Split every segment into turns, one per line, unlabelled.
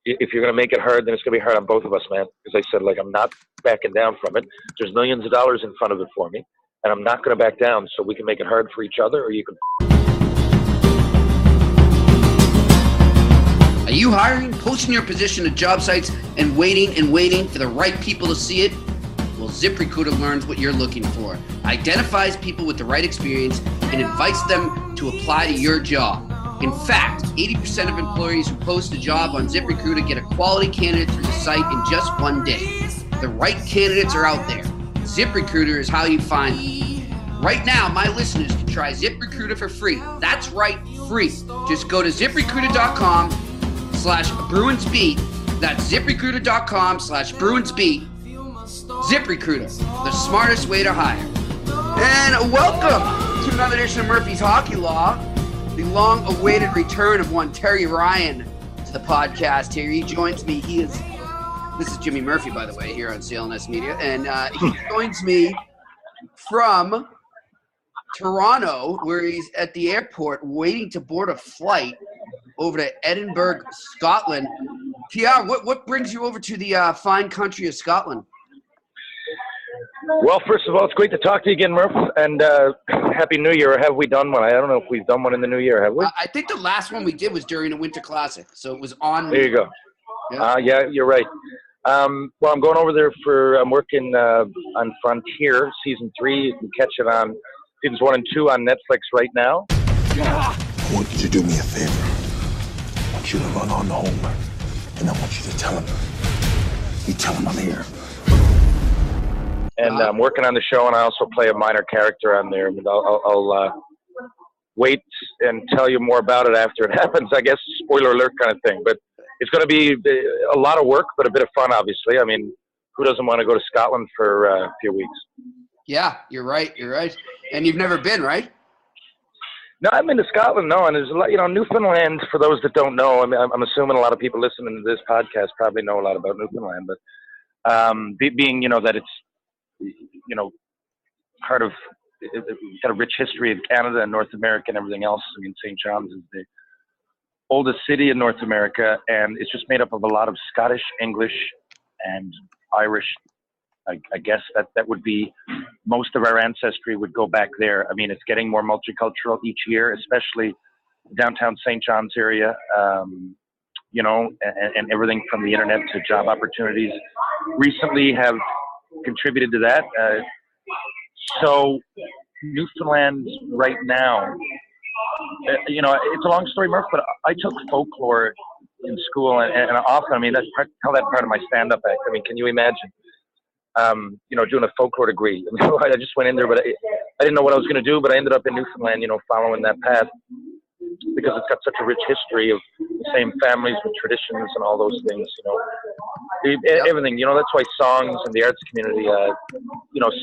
if you're going to make it hard, then it's going to be hard on both of us, man. Because I said, like, I'm not backing down from it. There's millions of dollars in front of it for me, and I'm not going to back down. So we can make it hard for each other, or you can.
Are you hiring, posting your position to job sites, and waiting for the right people to see it? Well, ZipRecruiter learns what you're looking for, identifies people with the right experience, and invites them to apply to your job. In fact, 80% of employees who post a job on ZipRecruiter get a quality candidate through the site in just one day. The right candidates are out there. ZipRecruiter is how you find them. Right now, my listeners can try ZipRecruiter for free. That's right, free. Just go to ZipRecruiter.com/BruinsBeat. That's ZipRecruiter.com/BruinsBeat. ZipRecruiter, the smartest way to hire. And welcome to another edition of Murphy's Hockey Law, the long-awaited return of one Terry Ryan to the podcast here. He joins me. This is Jimmy Murphy, by the way, here on CLNS Media, and he joins me from Toronto, where he's at the airport waiting to board a flight over to Edinburgh, Scotland. Pierre, what brings you over to the fine country of Scotland?
Well, first of all, it's great to talk to you again, Murph, and Happy New Year. Have we done one? I don't know if we've done one in the New Year, have we?
I think the last one we did was during the Winter Classic, so it was on.
There you go. Yeah, you're right. Well, I'm going over there I'm working on Frontier, Season 3. You can catch it on Seasons 1 and 2 on Netflix right now.
I want you to do me a favor. I want you to run on home, and I want you to tell him. You tell him I'm here.
And I'm working on the show, and I also play a minor character on there. I'll wait and tell you more about it after it happens, I guess, spoiler alert kind of thing. But it's going to be a lot of work, but a bit of fun, obviously. I mean, who doesn't want to go to Scotland for a few weeks? Yeah,
you're right. And you've never been, right?
No, I've been to Scotland, no. And there's a lot, Newfoundland, for those that don't know, I mean, I'm assuming a lot of people listening to this podcast probably know a lot about Newfoundland, but being, that it's, part of, it's got a rich history of Canada and North America and everything else. I mean, St. John's is the oldest city in North America, and it's just made up of a lot of Scottish, English, and Irish. I guess that would be, most of our ancestry would go back there. I mean, it's getting more multicultural each year, especially downtown St. John's area, and everything from the internet to job opportunities recently have contributed to that. So Newfoundland right now, it's a long story, Murph, but I took folklore in school, and often, I mean, that's how that part of my stand-up act. I mean, can you imagine, doing a folklore degree? I mean, I just went in there, but I didn't know what I was going to do, but I ended up in Newfoundland, following that path, because it's got such a rich history of the same families with traditions and all those things, everything, that's why songs and the arts community,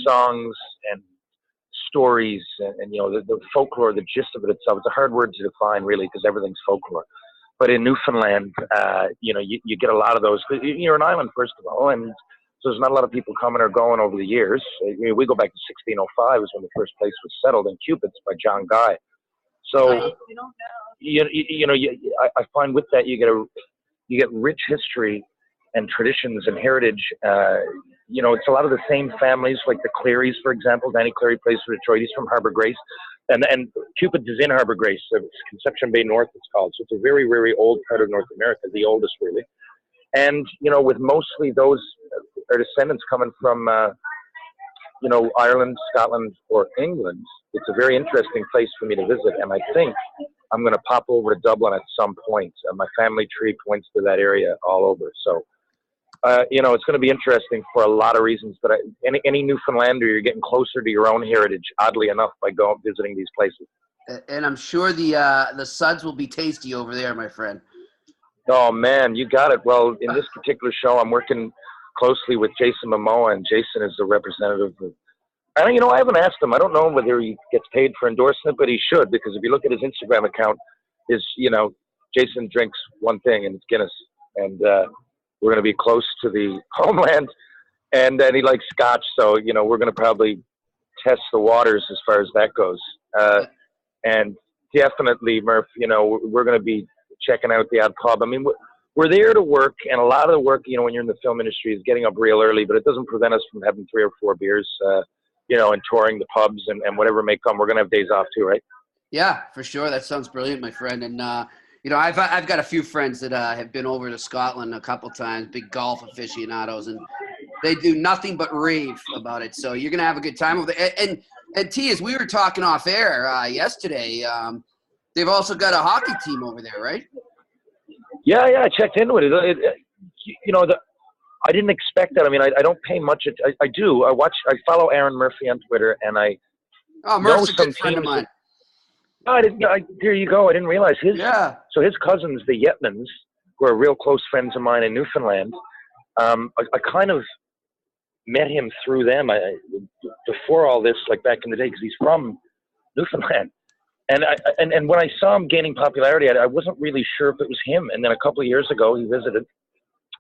songs and stories and the folklore, the gist of it itself, it's a hard word to define really, because everything's folklore. But in Newfoundland, you get a lot of those. You're an island, first of all, and so there's not a lot of people coming or going over the years. We go back to 1605 is when the first place was settled in Cupid's by John Guy. So, I find with that you get rich history and traditions and heritage. It's a lot of the same families, like the Clearys, for example. Danny Cleary plays for Detroit. He's from Harbour Grace, and Cupid's is in Harbour Grace. It's Conception Bay North, it's called. So it's a very, very old part of North America, the oldest really. And with mostly those are descendants coming from Ireland, Scotland, or England. It's a very interesting place for me to visit, and I think I'm going to pop over to Dublin at some point. My family tree points to that area all over. So, it's going to be interesting for a lot of reasons. But any Newfoundlander, you're getting closer to your own heritage, oddly enough, by going visiting these places.
And I'm sure the suds will be tasty over there, my friend.
Oh, man, you got it. Well, in this particular show, I'm working closely with Jason Momoa, and Jason is the representative of, I haven't asked him. I don't know whether he gets paid for endorsing it, but he should, because if you look at his Instagram account, Jason drinks one thing, and it's Guinness. And we're going to be close to the homeland, and then he likes scotch, so, we're going to probably test the waters as far as that goes. And definitely, Murph, we're going to be checking out the odd pub. I mean, we're there to work, and a lot of the work, you know, when you're in the film industry, is getting up real early, but it doesn't prevent us from having 3 or 4 beers, you know, and touring the pubs and whatever may come. We're going to have days off too, right?
Yeah, for sure. That sounds brilliant, my friend. And, you know, I've got a few friends that have been over to Scotland a couple times, big golf aficionados, and they do nothing but rave about it. So you're going to have a good time over there. And T, as we were talking off air yesterday, they've also got a hockey team over there, right?
Yeah, I checked into it. You know, I didn't expect that. I mean, I don't pay much. I do. I follow Aaron Murphy on Twitter, and I
Murph's a good friend of mine.
There you go. I didn't realize his.
Yeah.
So his cousins, the Yetmans, who are real close friends of mine in Newfoundland. I kind of met him through them. Before all this, like back in the day, because he's from Newfoundland. And when I saw him gaining popularity, I wasn't really sure if it was him. And then a couple of years ago, he visited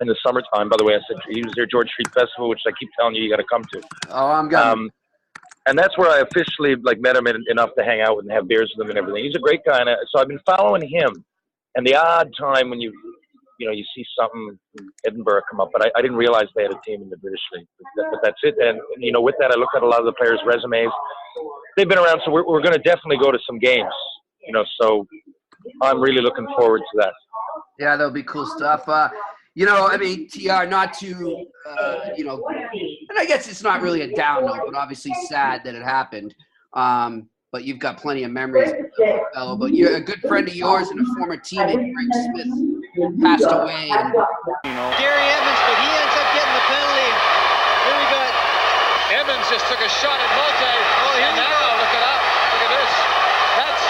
in the summertime. By the way, I said he was their George Street Festival, which I keep telling you got to come to.
Oh, I'm going.
And that's where I officially met him enough to hang out with and have beers with him and everything. He's a great guy, and so I've been following him. And the odd time when you see something from Edinburgh come up, but I didn't realize they had a team in the British League. But that's it. And you know, with that, I looked at a lot of the players' resumes. They've been around, so we're going to definitely go to some games. You know, so I'm really looking forward to that.
Yeah, that'll be cool stuff. You know, I mean, TR, not to, you know, and I guess it's not really a down note, but obviously sad that it happened. But you've got plenty of memories, fellow. But you're a good friend of yours and a former teammate, Greg Smyth, passed away. And,
Gary Evans, but he ends up getting the penalty. Here we got.
Evans just took a shot at Mote.
Oh, here
and
we
now,
go.
look at that. Look at this. That's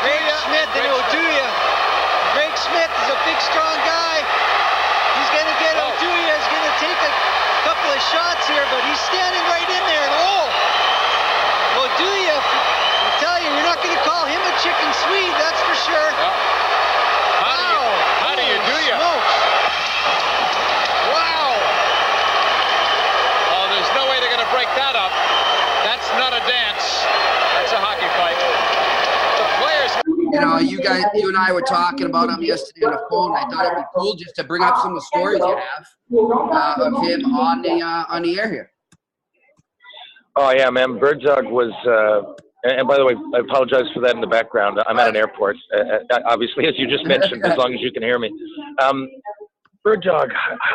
Greg Smyth and Oduya. Greg Smyth is a big, strong guy. He's going to get Oduya. Is going to take a couple of shots here, but he's standing right in there. And Oduya, I tell you, you're not going to call him a chicken Swede, that's for sure.
Yeah. How do you do ya? Wow. Oh, there's no way they're going to break that up. That's not a dance. That's a hockey fight. The players.
you know, you and I were talking about him yesterday on the phone. I thought it'd be cool just to bring up some of the stories you have of him on the air here.
Oh yeah, man. Bird Dog was. And by the way, I apologize for that in the background. I'm at an airport, obviously, as you just mentioned, as long as you can hear me. Bird Dog,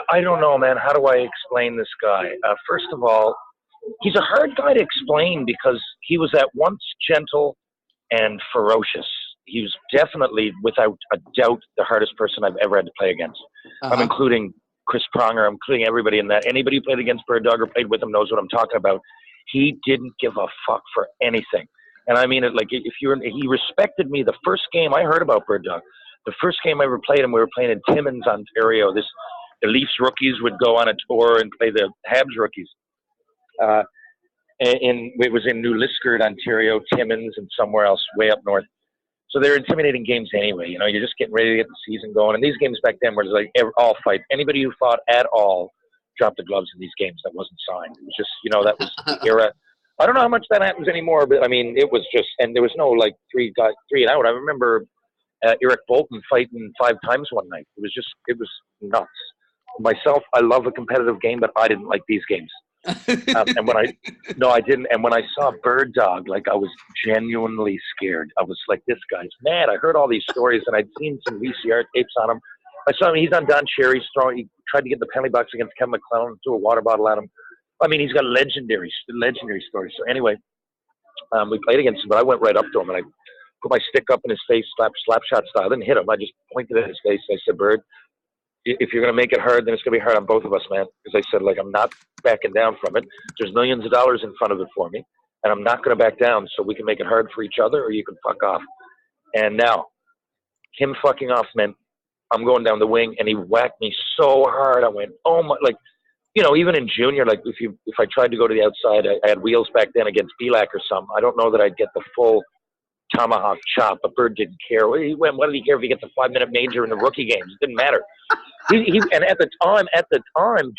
I don't know, man. How do I explain this guy? First of all, he's a hard guy to explain because he was at once gentle and ferocious. He was definitely, without a doubt, the hardest person I've ever had to play against. I'm including Chris Pronger. I'm including everybody in that. Anybody who played against Bird Dog or played with him knows what I'm talking about. He didn't give a fuck for anything. And I mean it like he respected me. The first game I heard about Bird Dog, the first game I ever played him, we were playing in Timmins, Ontario. The Leafs rookies would go on a tour and play the Habs rookies. It was in New Liskeard, Ontario, Timmins, and somewhere else way up north. So they're intimidating games anyway. You know, you're just getting ready to get the season going. And these games back then were like all fight. Anybody who fought at all dropped the gloves in these games that wasn't signed. It was just, you know, that was the era. I don't know how much that happens anymore, but I mean, it was just, and there was no like three and out. I remember Eric Bolton fighting 5 times one night. It was nuts. Myself, I love a competitive game, but I didn't like these games. I didn't. And when I saw Bird Dog, like I was genuinely scared. I was like, this guy's mad. I heard all these stories and I'd seen some VCR tapes on him. I saw him. He's on Don Cherry's throwing. He tried to get the penalty box against Kevin McClellan and threw a water bottle at him. I mean, he's got legendary stories. So anyway, we played against him, but I went right up to him and I put my stick up in his face, slap shot style. I didn't hit him. I just pointed at his face. I said, Bird, if you're going to make it hard, then it's going to be hard on both of us, man. Because I said, like, I'm not backing down from it. There's millions of dollars in front of it for me, and I'm not going to back down so we can make it hard for each other or you can fuck off. And now, him fucking off meant I'm going down the wing, and he whacked me so hard. I went, oh my, like, you know, even in junior, like if I tried to go to the outside, I had wheels back then against Belak or something. I don't know that I'd get the full tomahawk chop, but Bird didn't care. What did he care if he gets a 5-minute major in the rookie games? It didn't matter. And at the time,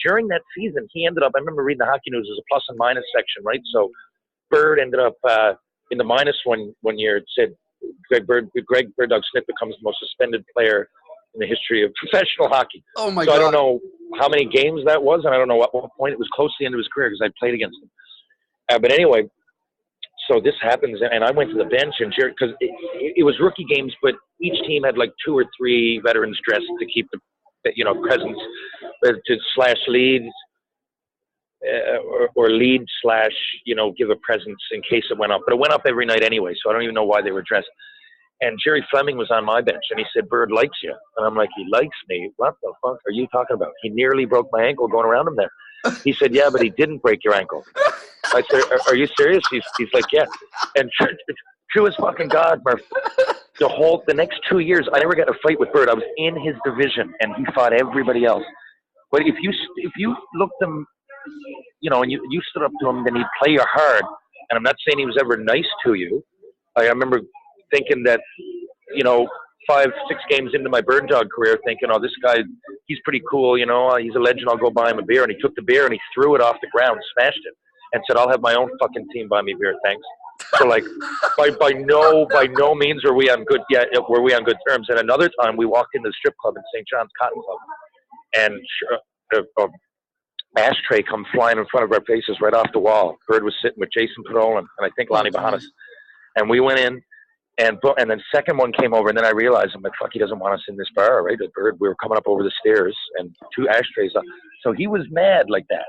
during that season, he ended up, I remember reading the Hockey News, there's a plus and minus section, right? So Bird ended up in the minus one year. It said Greg Bird Dog Smyth becomes the most suspended player in the history of professional hockey.
Oh my
so
God.
I don't know how many games that was, and I don't know at what point. It was close to the end of his career because I played against him. But anyway, so this happens, and I went to the bench, and Jerry, because it was rookie games, but each team had like 2 or 3 veterans dressed to keep the presence, to slash leads, or lead slash, give a presence in case it went up. But it went up every night anyway, so I don't even know why they were dressed. And Jerry Fleming was on my bench, and he said, "Bird likes you." And I'm like, "He likes me? What the fuck are you talking about? He nearly broke my ankle going around him there." He said, "Yeah, but he didn't break your ankle." I said, "Are you serious?" He's like, "Yeah." And true as fucking God, Murph, the next 2 years, I never got in a fight with Bird. I was in his division, and he fought everybody else. But if you looked him, and you stood up to him, then he'd play you hard. And I'm not saying he was ever nice to you. I remember thinking that, 5-6 games into my Bird Dog career, thinking, "Oh, this guy, he's pretty cool, he's a legend, I'll go buy him a beer." And he took the beer and he threw it off the ground, smashed it, and said, "I'll have my own fucking team buy me beer, thanks." So like, by no means were we on good terms. And another time we walked into the strip club in St. John's Cotton Club, and a ashtray come flying in front of our faces right off the wall. Bird was sitting with Jason Podolin and I think Lonnie Bahanas. And we went in, and then second one came over, and then I realized, I'm like, fuck, he doesn't want us in this bar, right? The Bird, we were coming up over the stairs, and 2 ashtrays up. So he was mad like that.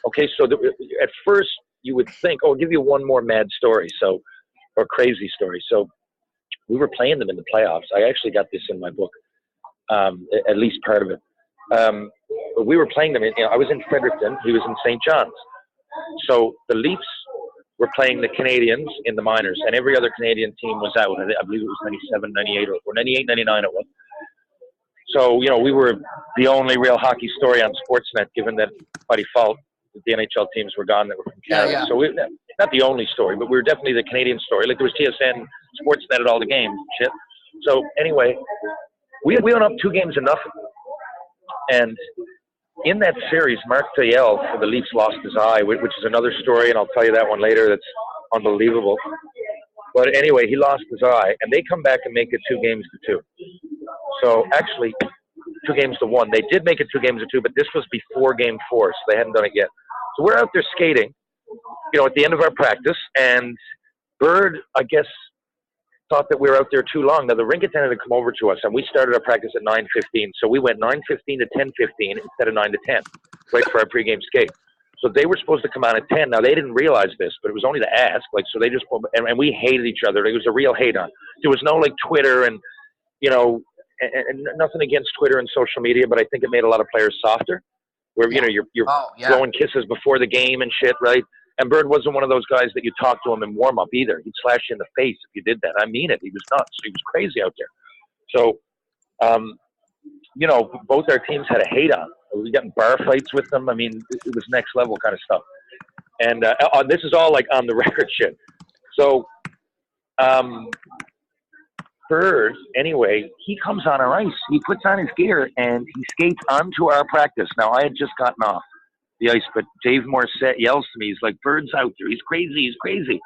Okay, so at first you would think, oh, I'll give you one more mad story, or crazy story. So we were playing them in the playoffs. I actually got this in my book, at least part of it. We were playing them. I was in Fredericton. He was in St. John's. So the Leafs were playing the Canadians in the minors, and every other Canadian team was out. I believe it was 97, 98, or 98, 99 it was. So, we were the only real hockey story on Sportsnet, given that by default the NHL teams were gone that were from Canada.
Yeah.
So not the only story, but we were definitely the Canadian story. Like there was TSN, Sportsnet at all the games, shit. So anyway, we went up 2 games to nothing. And in that series, Mark Tayel for the Leafs lost his eye, which is another story, and I'll tell you that one later. That's unbelievable. But anyway, he lost his eye, and they come back and make it 2 games to 2. So actually, 2 games to 1. They did make it 2 games to 2, but this was before Game 4, so they hadn't done it yet. So we're out there skating, at the end of our practice, and Bird, I guess, thought that we were out there too long. Now, the rink attendant had come over to us, and we started our practice at 9:15. So we went 9:15 to 10:15 instead of 9 to 10, right for our pregame skate. So they were supposed to come on at 10. Now, they didn't realize this, but it was only to ask. So they just, and we hated each other. It was a real hate on. There was no, Twitter and, and nothing against Twitter and social media, but I think it made a lot of players softer, where, you're throwing kisses before the game and shit, right? And Bird wasn't one of those guys that you talk to him in warm-up either. He'd slash you in the face if you did that. I mean it. He was nuts. He was crazy out there. So, both our teams had a hate on. We got in bar fights with them. I mean, it was next level kind of stuff. And this is all on the record shit. So, Bird, anyway, he comes on our ice. He puts on his gear and he skates onto our practice. Now, I had just gotten off the ice, but Dave Morissette yells to me. He's like, "Bird's out there. He's crazy. He's crazy."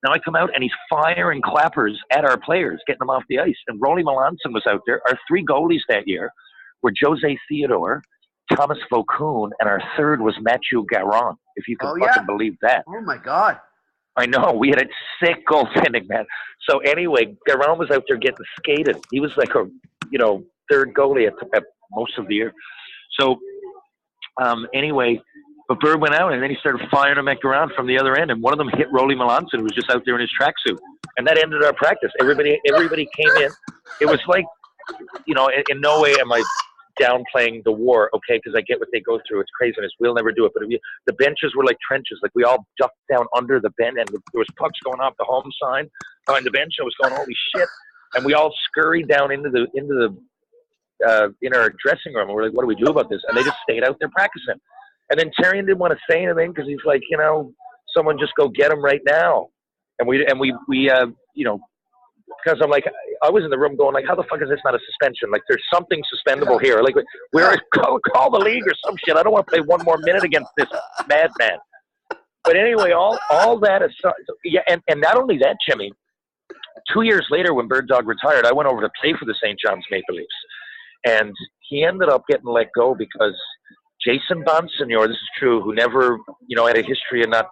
Now I come out and he's firing clappers at our players, getting them off the ice. And Rolly Melanson was out there. Our 3 goalies that year were Jose Theodore, Thomas Faucoon, and our third was Mathieu Garon, if you can fucking believe that.
Oh, my God.
I know. We had a sick goaltending, man. So anyway, Garon was out there getting skated. He was like a, third goalie at most of the year. So anyway, but Bird went out, and then he started firing them at Garon from the other end, and one of them hit Rolly Melanson, who was just out there in his tracksuit. And that ended our practice. Everybody came in. It was like, in no way am I downplaying the war, okay, because I get what they go through. It's craziness. We'll never do it. But the benches were like trenches. Like, we all ducked down under the bench, and there was pucks going off the home sign behind the bench. I was going, holy shit. And we all scurried down into in our dressing room. And we're like, what do we do about this? And they just stayed out there practicing. And then Terrian didn't want to say anything because he's like, someone just go get him right now. And we because I'm like, I was in the room going like, how the fuck is this not a suspension? Like, there's something suspendable here. Like, call the league or some shit. I don't want to play one more minute against this madman. But anyway, all that aside, and not only that, Jimmy, 2 years later when Bird Dog retired, I went over to play for the St. John's Maple Leafs. And he ended up getting let go because Jason Bonsignor, this is true, who never, had a history of not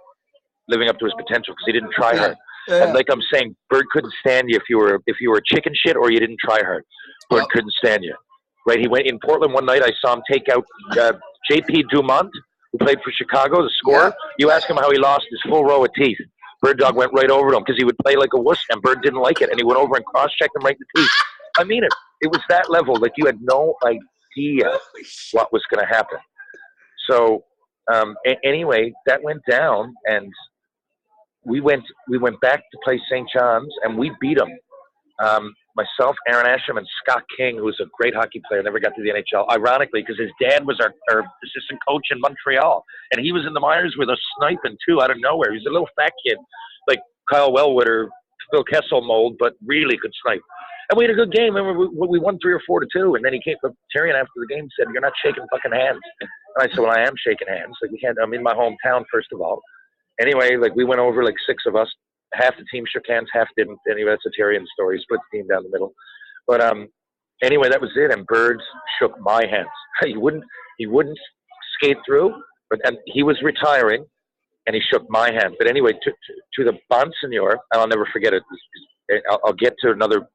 living up to his potential because he didn't try hard. And like I'm saying, Bird couldn't stand you if you were a chicken shit or you didn't try hard. Bird couldn't stand you. Right? He went in Portland one night. I saw him take out J.P. Dumont, who played for Chicago, the scorer.
Yeah.
You ask him how he lost his full row of teeth. Bird Dog went right over to him because he would play like a wuss, and Bird didn't like it. And he went over and cross-checked him right in the teeth. I mean it. It was that level. Like, you had no idea what was going to happen. So, anyway, that went down, and we went back to play St. John's, and we beat them. Myself, Aaron Asham, and Scott King, who was a great hockey player, never got to the NHL, ironically, because his dad was our assistant coach in Montreal. And he was in the minors with us sniping, too, out of nowhere. He was a little fat kid, like Kyle Wellwood or Phil Kessel mold, but really could snipe. And we had a good game. And we won 3 or 4-2. And then he came up to Tyrion after the game and said, "You're not shaking fucking hands." And I said, "Well, I am shaking hands. Like, I'm in my hometown, first of all." Anyway, we went over, 6 of us. Half the team shook hands, half didn't. Anyway, that's a Tyrion story. Split the team down the middle. But anyway, that was it. And Bird shook my hands. He wouldn't skate through, and he was retiring, and he shook my hand. But anyway, to the Bonsignor, and I'll never forget it. I'll get to the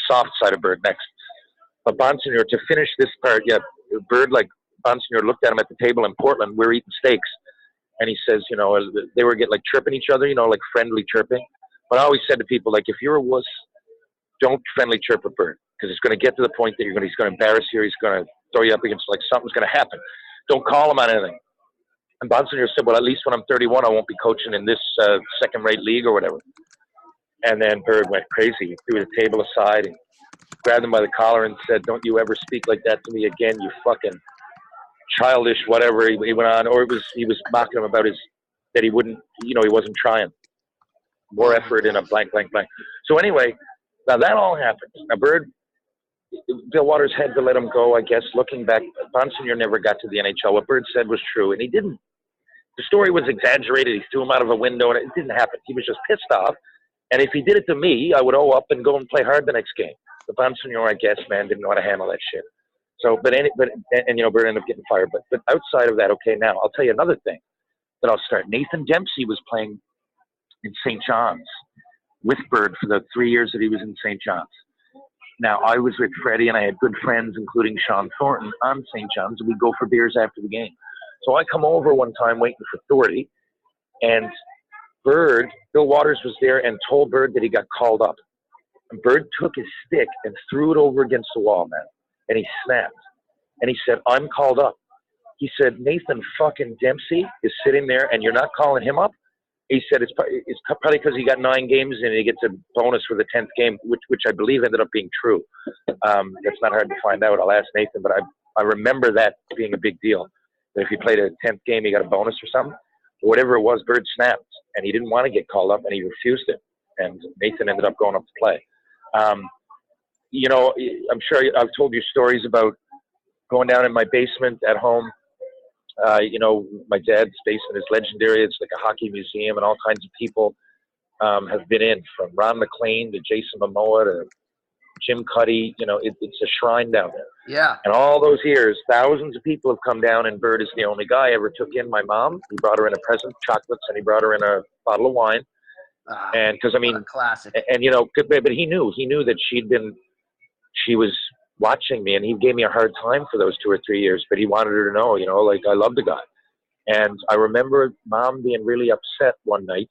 soft side of Bird next. But Bonsignor, to finish this part, Bird, Bonsignor looked at him at the table in Portland. We're eating steaks. And he says, they were getting chirping each other, friendly chirping. But I always said to people, if you're a wuss, don't friendly chirp a Bird, because it's going to get to the point that he's going to embarrass you, or he's going to throw you up against, something's going to happen. Don't call him on anything. And Bonsignor said, "Well, at least when I'm 31, I won't be coaching in this second-rate league or whatever." And then Bird went crazy. He threw the table aside and grabbed him by the collar and said, "Don't you ever speak like that to me again, you fucking childish," whatever he went on, or he was mocking him about that he wouldn't, he wasn't trying. More effort in a blank. So anyway, now that all happened. Now Bill Waters had to let him go, I guess. Looking back, Bonsignor never got to the NHL. What Bird said was true, and he didn't. The story was exaggerated. He threw him out of a window, and it didn't happen. He was just pissed off, and if he did it to me, I would owe up and go and play hard the next game. But Bonsignor, I guess, man, didn't know how to handle that shit. So, Bird ended up getting fired. But outside of that, okay, now I'll tell you another thing that I'll start. Nathan Dempsey was playing in St. John's with Bird for the 3 years that he was in St. John's. Now, I was with Freddie, and I had good friends, including Sean Thornton, on St. John's, and we'd go for beers after the game. So I come over one time waiting for Thornton, and Bill Waters was there and told Bird that he got called up. And Bird took his stick and threw it over against the wall, man. And he snapped. And he said, "I'm called up." He said, "Nathan fucking Dempsey is sitting there and you're not calling him up?" He said, it's probably because he got 9 games and he gets a bonus for the 10th game, which I believe ended up being true. That's not hard to find out. I'll ask Nathan, but I remember that being a big deal. That if he played a 10th game, he got a bonus or something. Whatever it was, Bird snapped, and he didn't want to get called up, and he refused it. And Nathan ended up going up to play. I'm sure I've told you stories about going down in my basement at home. My dad's basement is legendary. It's like a hockey museum, and all kinds of people have been in, from Ron McLean to Jason Momoa to Jim Cuddy. It's a shrine down there.
Yeah.
And all those years, thousands of people have come down, and Bird is the only guy I ever took in. My mom, he brought her in a present, chocolates, and he brought her in a bottle of wine. And because
classic.
And but he knew that she was watching me, and he gave me a hard time for those 2 or 3 years, but he wanted her to know, I love the guy. And I remember Mom being really upset one night.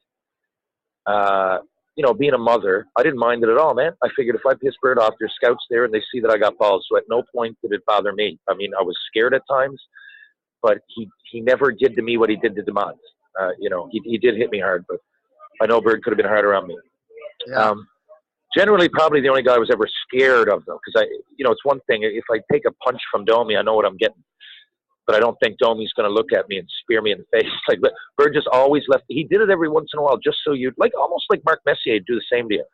Being a mother, I didn't mind it at all, man. I figured if I piss Bird off, there's scouts there and they see that I got balls. So at no point did it bother me. I mean, I was scared at times, but he never did to me what he did to DeMont. He did hit me hard, but I know Bird could have been harder on me.
Yeah.
Generally, probably the only guy I was ever scared of, though, because it's one thing if I take a punch from Domi, I know what I'm getting, but I don't think Domi's going to look at me and spear me in the face. But Bird just always left. He did it every once in a while, just so you'd almost like Mark Messier do the same to you.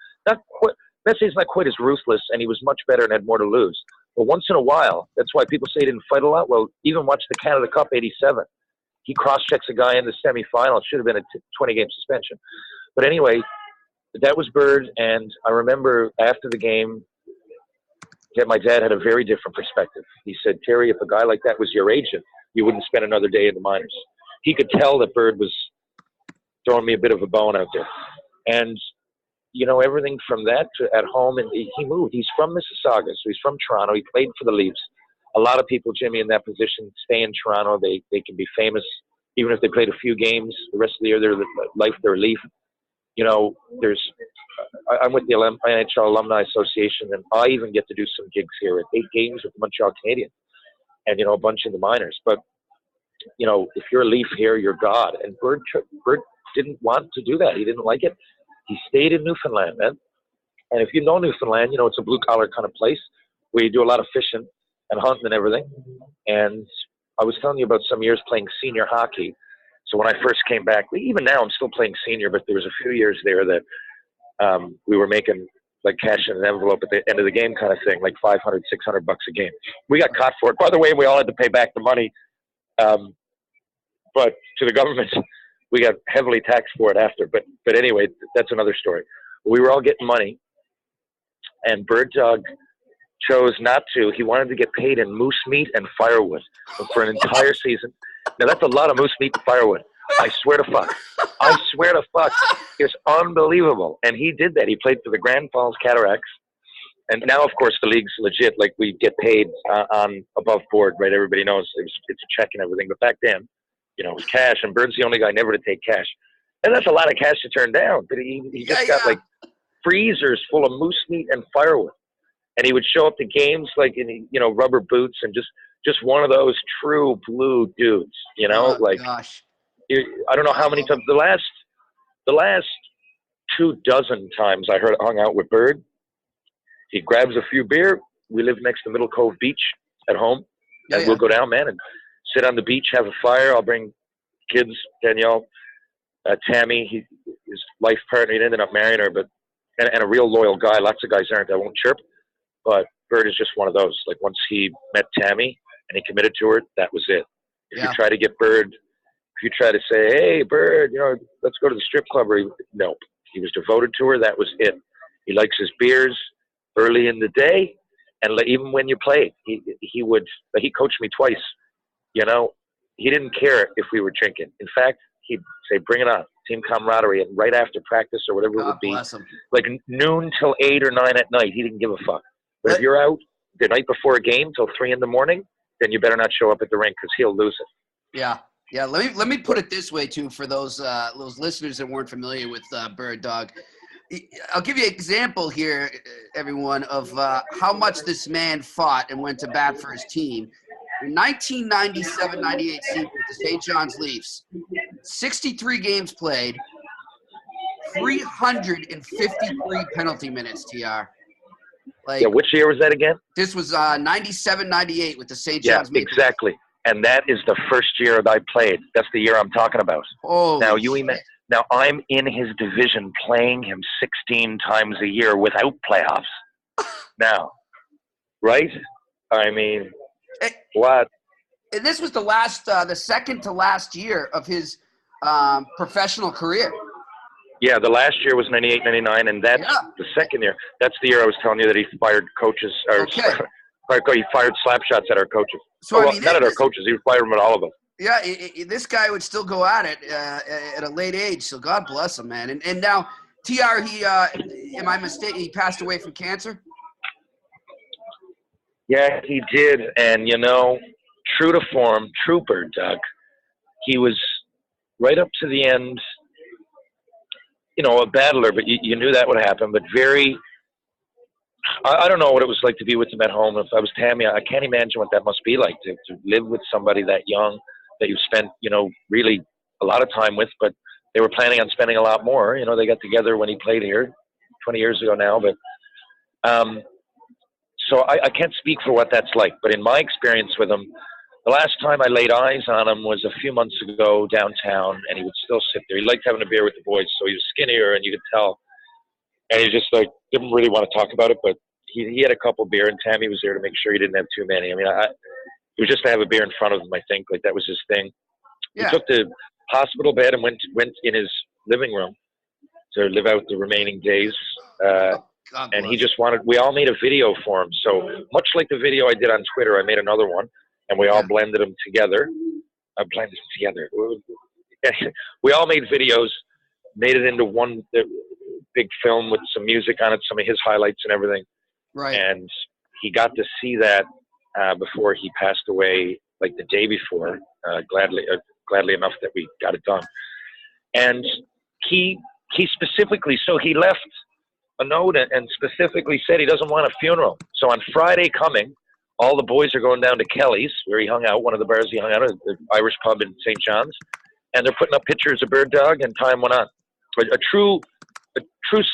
Messier's not quite as ruthless, and he was much better and had more to lose. But once in a while, that's why people say he didn't fight a lot. Well, even watch the Canada Cup '87. He cross-checks a guy in the semifinal. It should have been a 20-game suspension. But anyway, that was Bird, and I remember after the game, Yet my dad had a very different perspective. He said, Terry, if a guy like that was your agent, you wouldn't spend another day in the minors. He could tell that Bird was throwing me a bit of a bone out there. And, you know, everything from that to at home, and he moved. He's from Mississauga, so he's from Toronto. He played for the Leafs. A lot of people, Jimmy, in that position stay in Toronto. They can be famous, even if they played a few games. The rest of the year, they're a Leaf. You know, I'm with the NHL Alumni Association, and I even get to do some gigs here at 8 games with the Montreal Canadiens and, you know, a bunch in the minors. But, you know, if you're a Leaf here, you're God. And Bird didn't want to do that. He didn't like it. He stayed in Newfoundland, man. And if you know Newfoundland, you know, it's a blue-collar kind of place where you do a lot of fishing and hunting and everything. And I was telling you about some years playing senior hockey. So when I first came back, even now I'm still playing senior, but there was a few years there that we were making like cash in an envelope at the end of the game kind of thing, like $500, $600 a game. We got caught for it. By the way, we all had to pay back the money. But to the government, we got heavily taxed for it after. But anyway, that's another story. We were all getting money, and Bird Dog chose not to. He wanted to get paid in moose meat and firewood for an entire season. Now, that's a lot of moose meat and firewood. I swear to fuck. I swear to fuck. It's unbelievable. And he did that. He played for the Grand Falls Cataracts. And now, of course, the league's legit. Like, we get paid on above board, right? Everybody knows it's a check and everything. But back then, you know, it was cash. And Bird's the only guy never to take cash. And that's a lot of cash to turn down. But he just got, like, freezers full of moose meat and firewood. And he would show up to games, like, in, you know, rubber boots and just one of those true blue dudes, you know?
Gosh.
I don't know how many times. The last 24 times I hung out with Bird, he grabs a few beer. We live next to Middle Cove Beach at home. And we'll go down, man, and sit on the beach, have a fire. I'll bring kids, Danielle, Tammy, his life partner. He ended up marrying her, but and a real loyal guy. Lots of guys aren't. I won't chirp. But Bird is just one of those. Like, once he met Tammy and he committed to her, that was it. If you try to get Bird, if you try to say, hey, Bird, you know, let's go to the strip club, or nope. He was devoted to her. That was it. He likes his beers early in the day, and even when you played, he would. He coached me twice. You know, he didn't care if we were drinking. In fact, he'd say, bring it on, team camaraderie, and right after practice or whatever it would be, like noon till 8 or 9 at night, he didn't give a fuck. But if you're out the night before a game till 3 in the morning, then you better not show up at the rink because he'll lose it.
Yeah. Let me put it this way too, for those listeners that weren't familiar with Bird Dog. I'll give you an example here, everyone, of how much this man fought and went to bat for his team. In 1997-98 season with the St. John's Leafs, 63 games played, 353 penalty minutes, TR. Like,
which year was that again?
This was 97-98 with the St. John's.
Yeah, exactly. And that is the first year that I played. That's the year I'm talking about. Now I'm in his division playing him 16 times a year without playoffs. Now, right? I mean, what?
And this was the second to last year of his professional career.
Yeah, the last year was 98, 99, and that's the second year. That's the year I was telling you that he fired coaches, or he fired slap shots at our coaches.
So,
not at our coaches. He fired them at all of them.
Yeah, this guy would still go at it at a late age, so God bless him, man. And now, TR, am I mistaken? He passed away from cancer?
Yeah, he did. And, you know, true to form, true Bird Dog, he was right up to the end, you know, a battler, but you knew that would happen. But I don't know what it was like to be with him at home. If I was Tammy, I can't imagine what that must be like to live with somebody that young, that you spent, you know, really a lot of time with, but they were planning on spending a lot more. You know, they got together when he played here 20 years ago now. But so I can't speak for what that's like. But in my experience with him, the last time I laid eyes on him was a few months ago downtown, and he would still sit there. He liked having a beer with the boys, so he was skinnier, and you could tell. And he just, like, didn't really want to talk about it, but he had a couple beer, and Tammy was there to make sure he didn't have too many. I mean, it was just to have a beer in front of him, I think. Like, that was his thing. Yeah. He took the hospital bed and went in his living room to live out the remaining days.
God
And he
bless.
just wanted, we all made a video for him. So much like the video I did on Twitter, I made another one, and we all blended them together. We all made videos, made it into one big film with some music on it, some of his highlights and everything.
Right.
And he got to see that before he passed away, like the day before. Gladly enough that we got it done. And he specifically, so he left a note and specifically said he doesn't want a funeral. So on Friday coming, all the boys are going down to Kelly's, where he hung out, one of the bars he hung out at, the Irish pub in St. John's, and they're putting up pictures of Bird Dog, and time went on. A true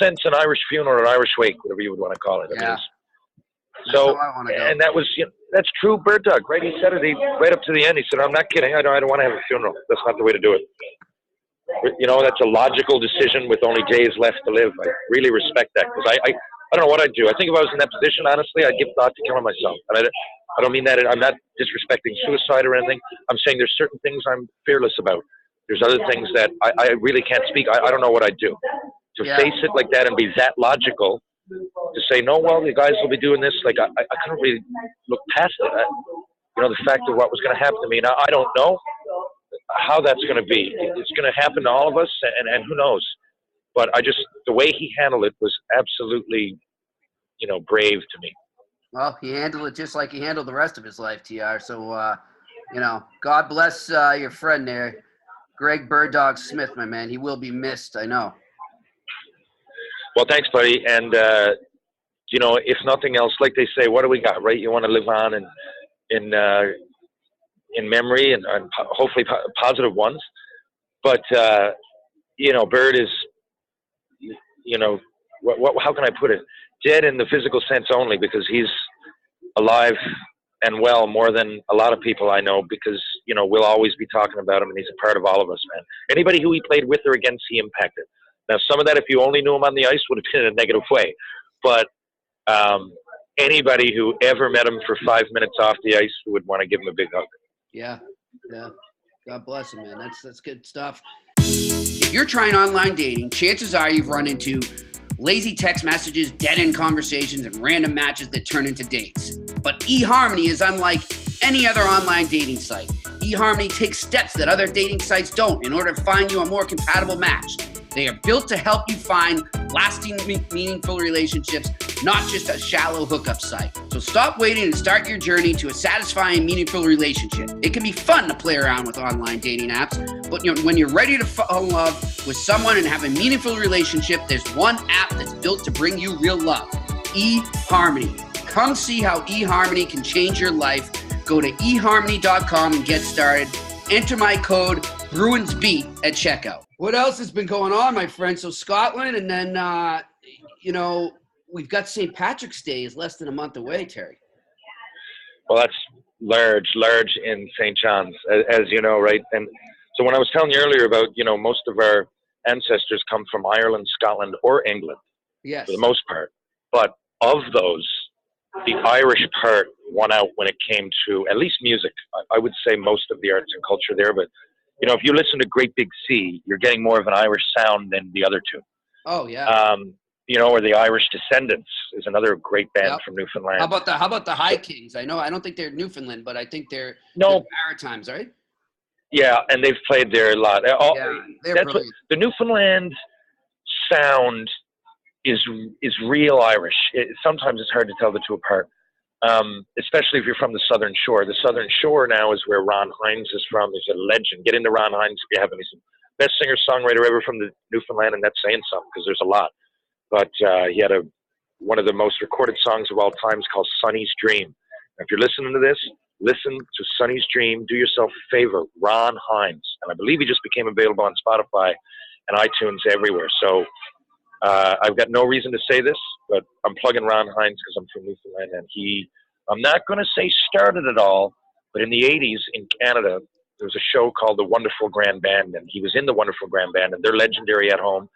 sense an Irish funeral or Irish wake, whatever you would want to call it.
Yeah.
So, and that was, that's true Bird Dog, right? He said it right up to the end. He said, I'm not kidding. I don't want to have a funeral. That's not the way to do it. You know, that's a logical decision with only days left to live. I really respect that, because I don't know what I'd do. I think if I was in that position, honestly, I'd give thought to killing myself. And I don't mean that. I'm not disrespecting suicide or anything. I'm saying there's certain things I'm fearless about. There's other things that I really can't speak. I don't know what I'd do. To face it like that and be that logical, to say, no, well, the guys will be doing this. Like, I couldn't really look past it. You know, the fact of what was going to happen to me. Now, I don't know how that's going to be. It's going to happen to all of us, and who knows. But the way he handled it was absolutely, you know, brave to me.
Well, he handled it just like he handled the rest of his life, TR. So, you know, God bless your friend there, Greg Bird Dog Smyth, my man. He will be missed, I know.
Well, thanks, buddy. And, you know, if nothing else, like they say, what do we got, right? You want to live on in memory and hopefully positive ones. But, you know, Bird is, you know, how can I put it? Dead in the physical sense only, because he's alive and well more than a lot of people I know, because, you know, we'll always be talking about him, and he's a part of all of us, man. Anybody who he played with or against, he impacted. Now, some of that, if you only knew him on the ice, would have been in a negative way. But anybody who ever met him for 5 minutes off the ice would want to give him a big hug.
Yeah. God bless him, man. That's good stuff. If you're trying online dating, chances are you've run into lazy text messages, dead-end conversations, and random matches that turn into dates. But eHarmony is unlike any other online dating site. eHarmony takes steps that other dating sites don't in order to find you a more compatible match. They are built to help you find lasting, meaningful relationships, not just a shallow hookup site. So stop waiting and start your journey to a satisfying, meaningful relationship. It can be fun to play around with online dating apps, but when you're ready to fall in love with someone and have a meaningful relationship, there's one app that's built to bring you real love: eHarmony. Come see how eHarmony can change your life. Go to eHarmony.com and get started. Enter my code BruinsBeat at checkout. What else has been going on, my friend? So Scotland, and then, you know, we've got St. Patrick's Day is less than a month away, Terry.
Well, that's large in St. John's, as you know, right? And so when I was telling you earlier about, you know, most of our ancestors come from Ireland, Scotland, or England,
yes,
for the most part. But of those, the Irish part won out when it came to at least music. I would say most of the arts and culture there, but you know, if you listen to Great Big Sea, you're getting more of an Irish sound than the other two.
Oh yeah.
You know, or the Irish Descendants is another great band from Newfoundland.
How about the High Kings? I don't think they're Newfoundland, but I think they're Maritimes, right? Yeah,
and they've played there a lot.
They're brilliant.
The Newfoundland sound is real Irish. Sometimes it's hard to tell the two apart. Especially if you're from the Southern Shore. The Southern Shore now is where Ron Hines is from. He's a legend. Get into Ron Hines if you haven't. He's the best singer-songwriter ever from the Newfoundland, and that's saying something because there's a lot. But he had one of the most recorded songs of all time called Sonny's Dream. If you're listening to this, listen to Sonny's Dream. Do yourself a favor, Ron Hines. And I believe he just became available on Spotify and iTunes everywhere. So I've got no reason to say this, but I'm plugging Ron Hines because I'm from Newfoundland, and I'm not going to say started it all, but in the 80s in Canada, there was a show called The Wonderful Grand Band, and he was in The Wonderful Grand Band, and they're legendary at home,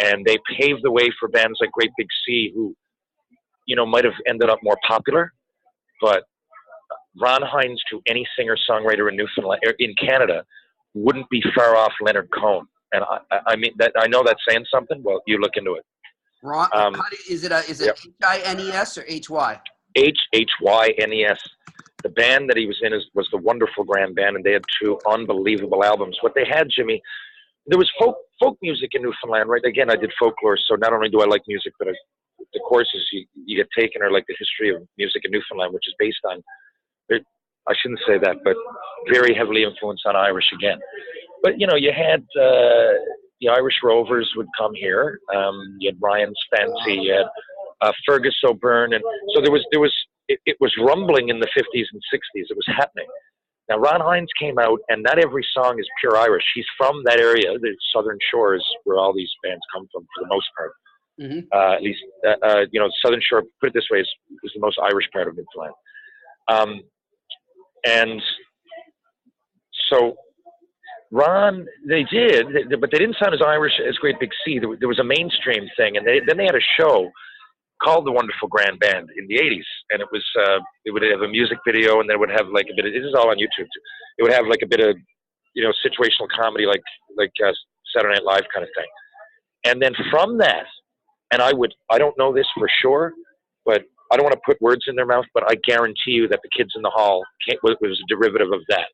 and they paved the way for bands like Great Big Sea, who, you know, might have ended up more popular, but Ron Hines to any singer-songwriter in Newfoundland, in Canada, wouldn't be far off Leonard Cohen. And I mean, that I know that's saying something. Well, you look into it.
Ron, is it H-I-N-E-S or H-Y?
Hynes. The band that he was in was the Wonderful Grand Band, and they had 2 unbelievable albums. What they had, Jimmy, there was folk music in Newfoundland, right? Again, I did folklore, so not only do I like music, but the courses you get taken are like the history of music in Newfoundland, which is based on, I shouldn't say that, but very heavily influenced on Irish again. But, you had the Irish Rovers would come here. You had Ryan's Fancy, you had Fergus O'Byrne, and so there was it was rumbling in the 50s and 60s. It was happening. Now, Ron Hynes came out, and not every song is pure Irish. He's from that area, the Southern Shores, where all these bands come from, for the most part.
Mm-hmm.
At least, Southern Shore, put it this way, is the most Irish part of Newfoundland. And so Ron, they did, but they didn't sound as Irish as Great Big Sea. There was a mainstream thing, and then they had a show called The Wonderful Grand Band in the 80s, and it was it would have a music video, and then it would have like a bit of, this is all on YouTube too. It would have like a bit of situational comedy, like Saturday Night Live kind of thing. And then from that, and I don't know this for sure, but I don't want to put words in their mouth, but I guarantee you that the Kids in the Hall was a derivative of that.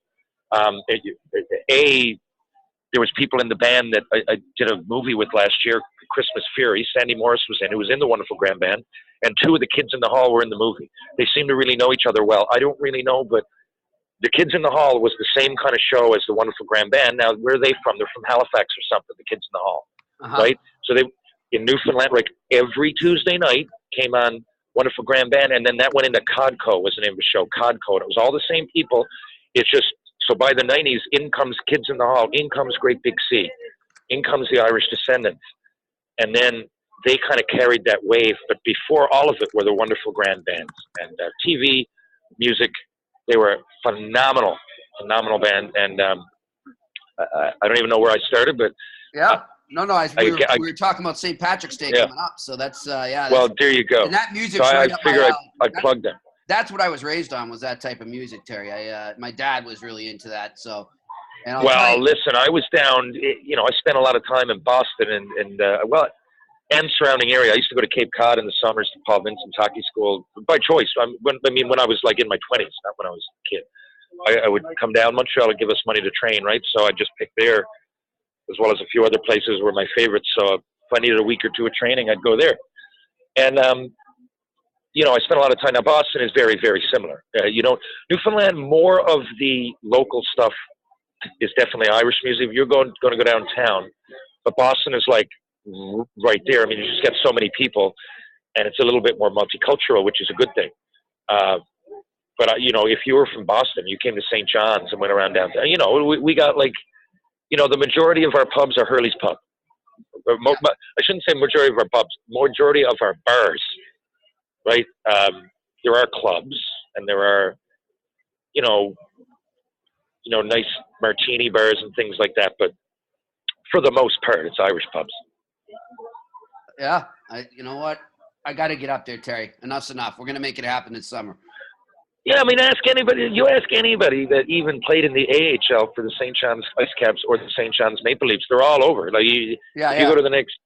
There was people in the band that I did a movie with last year, Christmas Fury. Sandy Morris was in, who was in the Wonderful Grand Band, and 2 of the Kids in the Hall were in the movie. They seem to really know each other well. I don't really know, but the Kids in the Hall was the same kind of show as the Wonderful Grand Band. Now, where are they from? They're from Halifax or something, the Kids in the Hall, right? So they, in Newfoundland, like every Tuesday night came on Wonderful Grand Band, and then that went into Codco was the name of the show, Codco. And it was all the same people. It's just, so by the 90s, in comes Kids in the Hall, in comes Great Big Sea, in comes the Irish Descendants. And then they kind of carried that wave. But before all of it were the Wonderful Grand Bands. And TV, music, they were phenomenal band. And I don't even know where I started, but...
Yeah. We were talking about St. Patrick's Day coming up. So that's,
well, there you go.
And that music's
so
right
I
up
figured
my
I'd plug them.
That's what I was raised on, was that type of music, Terry. My dad was really into that. So,
listen, I was down. I spent a lot of time in Boston and surrounding area. I used to go to Cape Cod in the summers to Paul Vincent's hockey school by choice. When I was like in my 20s, not when I was a kid. I would come down. Montreal would give us money to train, right? So I just picked there, as well as a few other places were my favorites. So if I needed a week or 2 of training, I'd go there. And I spent a lot of time. Now, Boston is very, very similar. Newfoundland, more of the local stuff is definitely Irish music. You're going to go downtown, but Boston is like right there. I mean, you just get so many people, and it's a little bit more multicultural, which is a good thing. But if you were from Boston, you came to St. John's and went around downtown. We got the majority of our pubs are Hurley's Pub. I shouldn't say majority of our pubs. Majority of our bars. Right, there are clubs, and there are, nice martini bars and things like that. But for the most part, it's Irish pubs.
Yeah, you know what? I got to get up there, Terry. Enough's enough. We're gonna make it happen this summer. Yeah,
I mean, ask anybody. You ask anybody that even played in the AHL for the St. John's Ice Caps or the St. John's Maple Leafs. They're all over. Like you go to the next.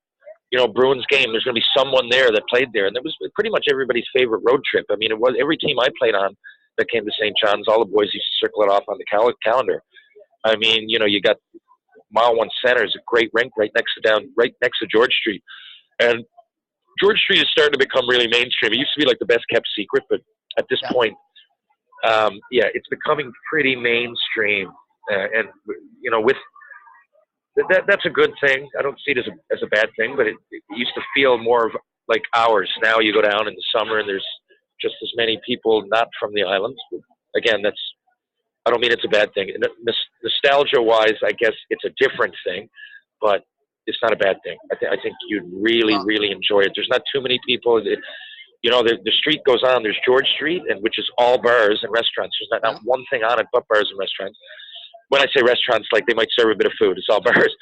Bruins game, there's going to be someone there that played there. And it was pretty much everybody's favorite road trip. I mean, it was every team I played on that came to St. John's, all the boys used to circle it off on the calendar. I mean, you got Mile 1 Center is a great rink right next to George Street. And George Street is starting to become really mainstream. It used to be like the best kept secret, but at this point, it's becoming pretty mainstream. And with that's a good thing. I don't see it as a bad thing, but it used to feel more of like ours. Now you go down in the summer and there's just as many people not from the islands. But again, I don't mean it's a bad thing. Nostalgia-wise, I guess it's a different thing, but it's not a bad thing. I think you'd really, really enjoy it. There's not too many people. The street goes on. There's George Street, which is all bars and restaurants. There's not one thing on it but bars and restaurants. When I say restaurants, like they might serve a bit of food. It's all bars.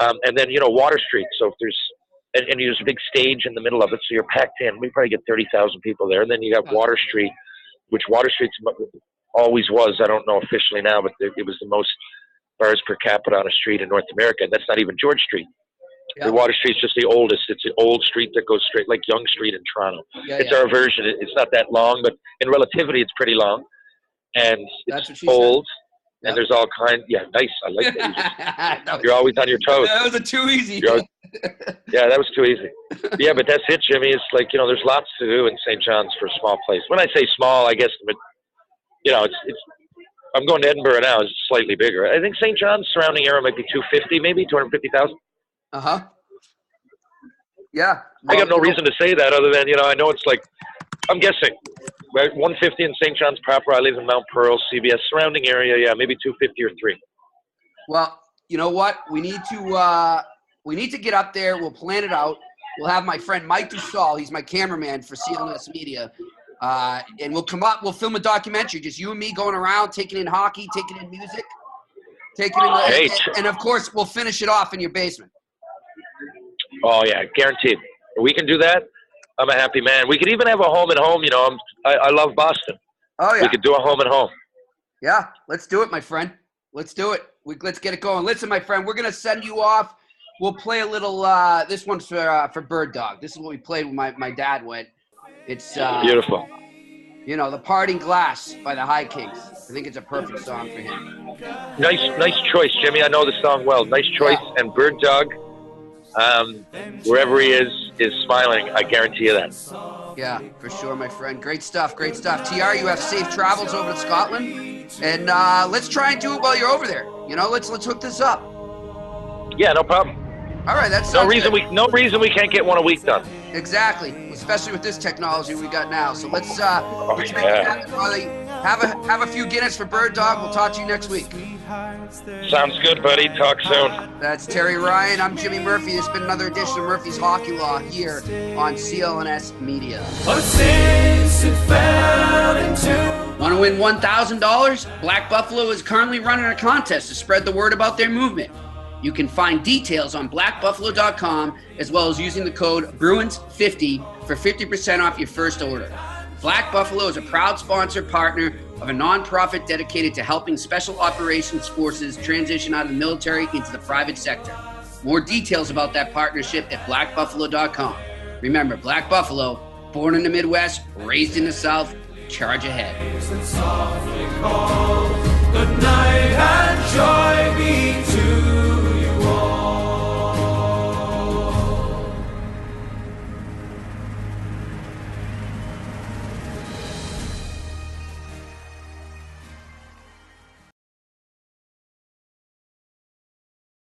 And then, Water Street. So if there's a big stage in the middle of it, so you're packed in. We probably get 30,000 people there. And then you got Water Street, which Water Street always was. I don't know officially now, but it was the most bars per capita on a street in North America. And that's not even George Street.
Yep.
The Water Street's just the oldest. It's the old street that goes straight, like Yonge Street in Toronto. It's our version. It's not that long, but in relativity, it's pretty long. And it's old. Yep. And there's all kinds. Yeah, nice. I like that. You're always on your toes.
That was too easy.
Yeah, that was too easy. Yeah, but that's it, Jimmy. It's like, there's lots to do in St. John's for a small place. When I say small, I guess, but it's. I'm going to Edinburgh now. It's slightly bigger. I think St. John's surrounding area might be 250, maybe 250,000.
Yeah.
Well, I got no reason to say that other than I know it's like I'm guessing. Right, 150 in St. John's proper. I live in Mount Pearl, CBS surrounding area. Yeah, maybe 250 or 3.
Well, you know what? We need to get up there. We'll plan it out. We'll have my friend Mike Dussault. He's my cameraman for CLNS Media, and we'll come up. We'll film a documentary, just you and me going around, taking in hockey, taking in music, and of course we'll finish it off in your basement.
Oh yeah, guaranteed. We can do that. I'm a happy man. We could even have a home and home. I love Boston.
Oh yeah.
We could do a home and home.
Yeah, let's do it, my friend. Let's do it. Let's get it going. Listen, my friend, we're gonna send you off. We'll play a little. This one's for Bird Dog. This is what we played when my dad went. It's
beautiful.
The Parting Glass by the High Kings. I think it's a perfect song for him.
Nice choice, Jimmy. I know the song well. Nice choice. Yeah. And Bird Dog, wherever he is smiling. I guarantee you that.
Yeah, for sure, my friend. Great stuff. Great stuff. TR, you have safe travels over to Scotland, and let's try and do it while you're over there. Let's hook this up. Yeah,
no problem.
All right, that's
no reason we can't get one a week done.
Exactly, especially with this technology we got now. So let's make it happen, Riley. Have a few Guinness for Bird Dog. We'll talk to you next week.
Sounds good, buddy. Talk soon. That's
Terry Ryan. I'm Jimmy Murphy. This has been another edition of Murphy's Hockey Law here on CLNS Media. Want to win $1,000? Black Buffalo is currently running a contest to spread the word about their movement. You can find details on blackbuffalo.com as well as using the code Bruins50 for 50% off your first order. Black Buffalo is a proud sponsor partner of a nonprofit dedicated to helping special operations forces transition out of the military into the private sector. More details about that partnership at blackbuffalo.com. Remember, Black Buffalo, born in the Midwest, raised in the South, charge ahead. Good night and joy.